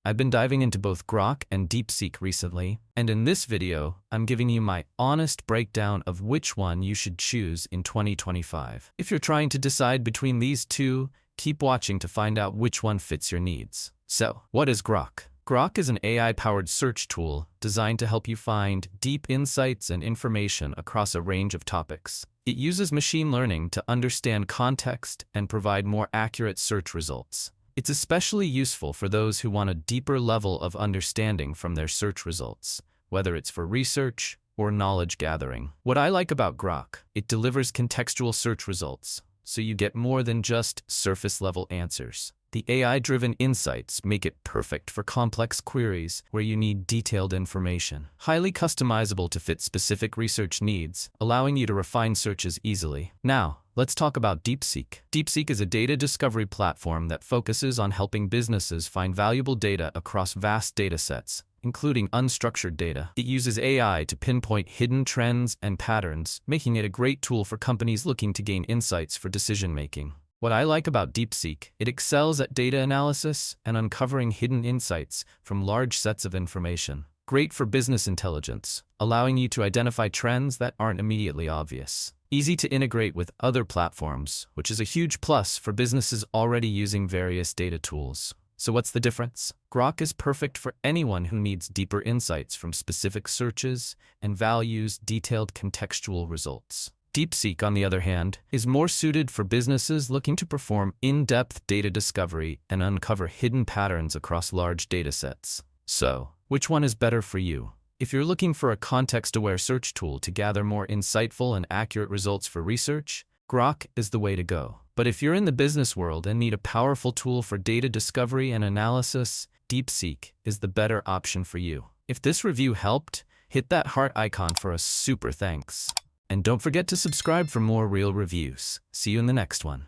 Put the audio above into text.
I've been diving into both Grok and DeepSeek recently, and in this video, I'm giving you my honest breakdown of which one you should choose in 2025. If you're trying to decide between these two, keep watching to find out which one fits your needs. So, what is Grok? Grok is an AI-powered search tool designed to help you find deep insights and information across a range of topics. It uses machine learning to understand context and provide more accurate search results. It's especially useful for those who want a deeper level of understanding from their search results, whether it's for research or knowledge gathering. What I like about Grok, it delivers contextual search results, so you get more than just surface-level answers. The AI-driven insights make it perfect for complex queries where you need detailed information. Highly customizable to fit specific research needs, allowing you to refine searches easily. Now, let's talk about DeepSeek. DeepSeek is a data discovery platform that focuses on helping businesses find valuable data across vast datasets, including unstructured data. It uses AI to pinpoint hidden trends and patterns, making it a great tool for companies looking to gain insights for decision-making. What I like about DeepSeek, it excels at data analysis and uncovering hidden insights from large sets of information. Great for business intelligence, allowing you to identify trends that aren't immediately obvious. Easy to integrate with other platforms, which is a huge plus for businesses already using various data tools. So what's the difference? Grok is perfect for anyone who needs deeper insights from specific searches and values detailed contextual results. DeepSeek, on the other hand, is more suited for businesses looking to perform in-depth data discovery and uncover hidden patterns across large datasets. So, which one is better for you? If you're looking for a context-aware search tool to gather more insightful and accurate results for research, Grok is the way to go. But if you're in the business world and need a powerful tool for data discovery and analysis, DeepSeek is the better option for you. If this review helped, hit that heart icon for a super thanks. And don't forget to subscribe for more real reviews. See you in the next one.